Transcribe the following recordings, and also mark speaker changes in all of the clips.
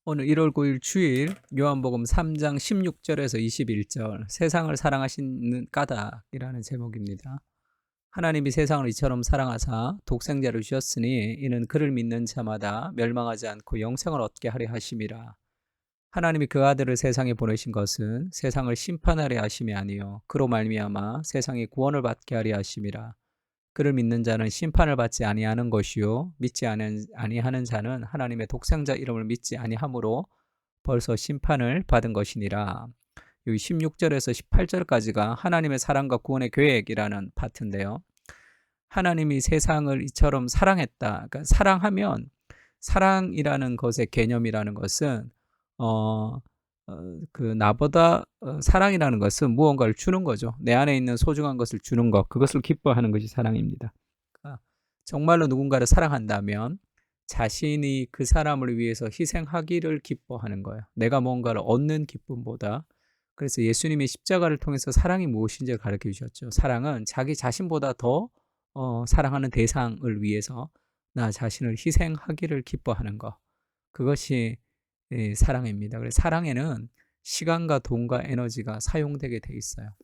Speaker 1: 오늘 1월 9일 주일 요한복음 3장 16절에서 21절 세상을 사랑하시는 까닭이라는 제목입니다. 하나님이 세상을 이처럼 사랑하사 독생자를 주셨으니 이는 그를 믿는 자마다 멸망하지 않고 영생을 얻게 하려 하심이라. 하나님이 그 아들을 세상에 보내신 것은 세상을 심판하려 하심이 아니요 그로 말미암아 세상이 구원을 받게 하려 하심이라. 그를 믿는 자는 심판을 받지 아니하는 것이요 믿지 아니하는 자는 하나님의 독생자 이름을 믿지 아니하므로 벌써 심판을 받은 것이니라. 여기 16절에서 18절까지가 하나님의 사랑과 구원의 계획이라는 파트인데요. 하나님이 세상을 이처럼 사랑했다. 그러니까 사랑하면 사랑이라는 것의 개념이라는 것은 어, 나보다 사랑이라는 것은 무언가를 주는 거죠. 내 안에 있는 소중한 것을 주는 것, 그것을 기뻐하는 것이 사랑입니다. 그러니까 정말로 누군가를 사랑한다면 자신이 그 사람을 위해서 희생하기를 기뻐하는 거예요. 내가 뭔가를 얻는 기쁨보다. 그래서 예수님이 십자가를 통해서 사랑이 무엇인지를 가르쳐 주셨죠. 사랑은 자기 자신보다 더 사랑하는 대상을 위해서 나 자신을 희생하기를 기뻐하는 것. 그것이 사랑입니다. 그래서 사랑에는 시간과 돈과 에너지가 사용되게 돼 있어요.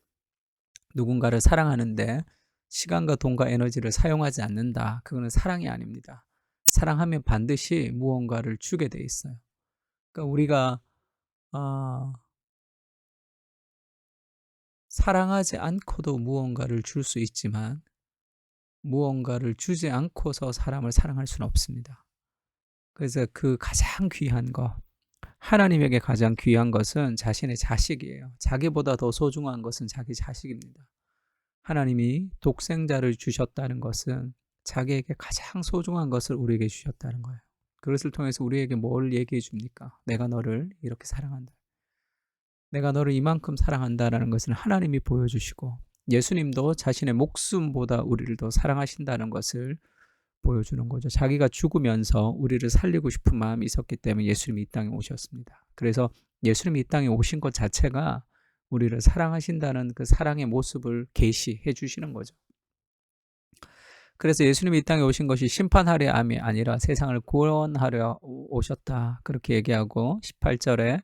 Speaker 1: 누군가를 사랑하는데 시간과 돈과 에너지를 사용하지 않는다. 그거는 사랑이 아닙니다. 사랑하면 반드시 무언가를 주게 돼 있어요. 그러니까 우리가 사랑하지 않고도 무언가를 줄 수 있지만 무언가를 주지 않고서 사람을 사랑할 수는 없습니다. 그래서 그 가장 귀한 것, 하나님에게 가장 귀한 것은 자신의 자식이에요. 자기보다 더 소중한 것은 자기 자식입니다. 하나님이 독생자를 주셨다는 것은 자기에게 가장 소중한 것을 우리에게 주셨다는 거예요. 그것을 통해서 우리에게 뭘 얘기해 줍니까? 내가 너를 이렇게 사랑한다. 내가 너를 이만큼 사랑한다라는 것을 하나님이 보여주시고 예수님도 자신의 목숨보다 우리를 더 사랑하신다는 것을 보여주는 거죠. 자기가 죽으면서 우리를 살리고 싶은 마음이 있었기 때문에 예수님이 이 땅에 오셨습니다. 그래서 예수님이 이 땅에 오신 것 자체가 우리를 사랑하신다는 그 사랑의 모습을 계시해 주시는 거죠. 그래서 예수님이 이 땅에 오신 것이 심판하려 함이 아니라 세상을 구원하려 오셨다. 그렇게 얘기하고 18절에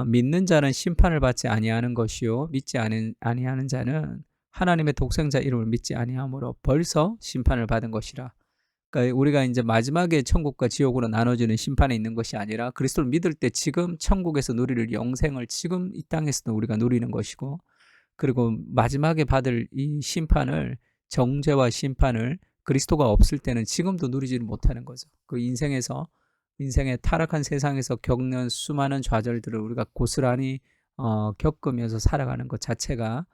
Speaker 1: 믿는 자는 심판을 받지 아니하는 것이요 믿지 아니하는 자는 하나님의 독생자 이름을 믿지 아니하므로 벌써 심판을 받은 것이라. 그러니까 우리가 이제 마지막에 천국과 지옥으로 나눠지는 심판에 있는 것이 아니라 그리스도를 믿을 때 지금 천국에서 누릴 영생을 지금 이 땅에서도 우리가 누리는 것이고, 그리고 마지막에 받을 이 심판을, 정죄와 심판을 그리스도가 없을 때는 지금도 누리지를 못하는 거죠. 그 인생의 타락한 세상에서 겪는 수많은 좌절들을 우리가 고스란히 겪으면서 살아가는 것 자체가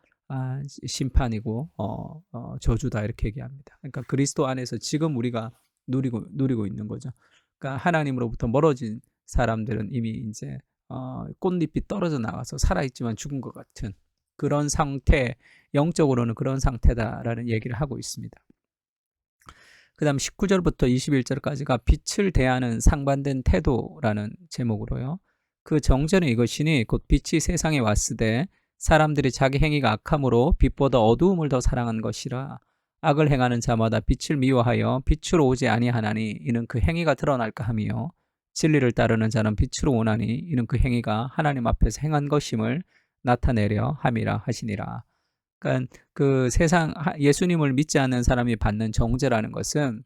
Speaker 1: 심판이고 저주다, 이렇게 얘기합니다. 그러니까 그리스도 안에서 지금 우리가 누리고 있는 거죠. 그러니까 하나님으로부터 멀어진 사람들은 이미 이제 꽃잎이 떨어져 나가서 살아있지만 죽은 것 같은 그런 상태, 영적으로는 그런 상태다라는 얘기를 하고 있습니다. 그 다음 19절부터 21절까지가 빛을 대하는 상반된 태도라는 제목으로요. 그 정죄는 이것이니 곧 빛이 세상에 왔으되 사람들이 자기 행위가 악함으로 빛보다 어두움을 더 사랑한 것이라. 악을 행하는 자마다 빛을 미워하여 빛으로 오지 아니하나니 이는 그 행위가 드러날까 함이요 진리를 따르는 자는 빛으로 오나니 이는 그 행위가 하나님 앞에서 행한 것임을 나타내려 함이라 하시니라. 그러니까 그 세상, 예수님을 믿지 않는 사람이 받는 정죄라는 것은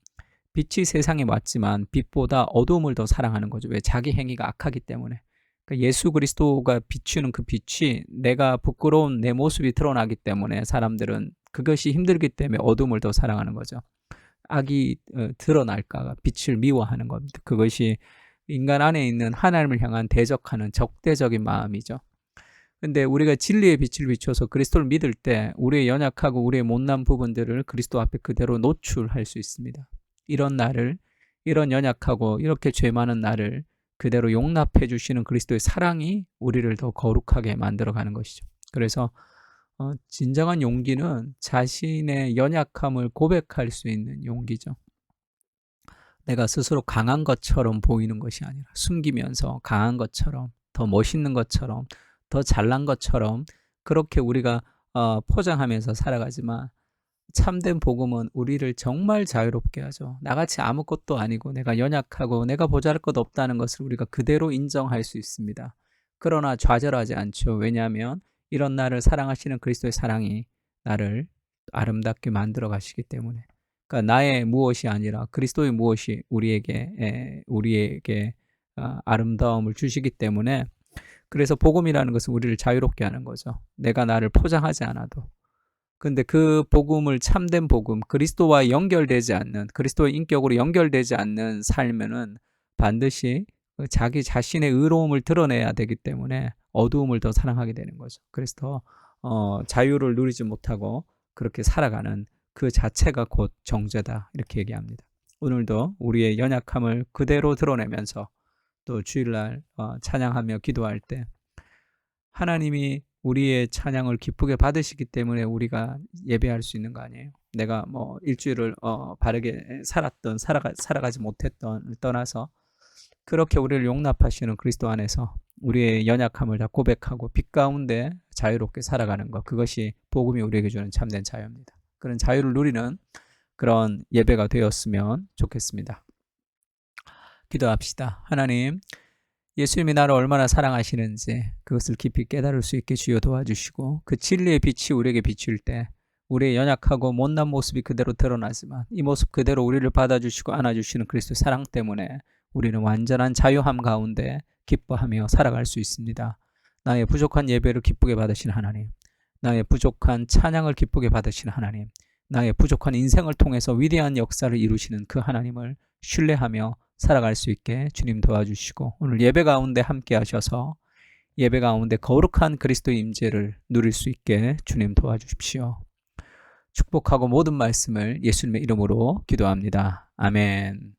Speaker 1: 빛이 세상에 왔지만 빛보다 어두움을 더 사랑하는 거죠. 왜? 자기 행위가 악하기 때문에. 그러니까 예수 그리스도가 비추는 그 빛이 내가 부끄러운 내 모습이 드러나기 때문에 사람들은 그것이 힘들기 때문에 어둠을 더 사랑하는 거죠. 악이 드러날까 빛을 미워하는 겁니다. 그것이 인간 안에 있는 하나님을 향한 대적하는 적대적인 마음이죠. 근데 우리가 진리의 빛을 비춰서 그리스도를 믿을 때 우리의 연약하고 우리의 못난 부분들을 그리스도 앞에 그대로 노출할 수 있습니다. 이런 연약하고 이렇게 죄 많은 나를 그대로 용납해 주시는 그리스도의 사랑이 우리를 더 거룩하게 만들어가는 것이죠. 그래서 진정한 용기는 자신의 연약함을 고백할 수 있는 용기죠. 내가 스스로 강한 것처럼 보이는 것이 아니라 숨기면서 강한 것처럼, 더 멋있는 것처럼, 더 잘난 것처럼 그렇게 우리가 포장하면서 살아가지만 참된 복음은 우리를 정말 자유롭게 하죠. 나같이 아무것도 아니고 내가 연약하고 내가 보잘것 없다는 것을 우리가 그대로 인정할 수 있습니다. 그러나 좌절하지 않죠. 왜냐하면 이런 나를 사랑하시는 그리스도의 사랑이 나를 아름답게 만들어 가시기 때문에. 그러니까 나의 무엇이 아니라 그리스도의 무엇이 우리에게 아름다움을 주시기 때문에, 그래서 복음이라는 것은 우리를 자유롭게 하는 거죠. 내가 나를 포장하지 않아도. 근데 그 복음을, 참된 복음, 그리스도와 연결되지 않는, 그리스도의 인격으로 연결되지 않는 삶에는 반드시 자기 자신의 의로움을 드러내야 되기 때문에 어두움을 더 사랑하게 되는 거죠. 그래서 자유를 누리지 못하고 그렇게 살아가는 그 자체가 곧 정죄다, 이렇게 얘기합니다. 오늘도 우리의 연약함을 그대로 드러내면서 또 주일날 찬양하며 기도할 때 하나님이 우리의 찬양을 기쁘게 받으시기 때문에 우리가 예배할 수 있는 거 아니에요. 내가 뭐 일주일을 바르게 살아가지 못했던 떠나서 그렇게 우리를 용납하시는 그리스도 안에서 우리의 연약함을 다 고백하고 빛 가운데 자유롭게 살아가는 것, 그것이 복음이 우리에게 주는 참된 자유입니다. 그런 자유를 누리는 그런 예배가 되었으면 좋겠습니다. 기도합시다. 하나님, 예수님이 나를 얼마나 사랑하시는지 그것을 깊이 깨달을 수 있게 주여 도와주시고, 그 진리의 빛이 우리에게 비출 때 우리의 연약하고 못난 모습이 그대로 드러나지만 이 모습 그대로 우리를 받아주시고 안아주시는 그리스도의 사랑 때문에 우리는 완전한 자유함 가운데 기뻐하며 살아갈 수 있습니다. 나의 부족한 예배를 기쁘게 받으신 하나님, 나의 부족한 찬양을 기쁘게 받으신 하나님, 나의 부족한 인생을 통해서 위대한 역사를 이루시는 그 하나님을 신뢰하며 살아갈 수 있게 주님 도와주시고, 오늘 예배 가운데 함께 하셔서 예배 가운데 거룩한 그리스도의 임재를 누릴 수 있게 주님 도와주십시오. 축복하고 모든 말씀을 예수님의 이름으로 기도합니다. 아멘.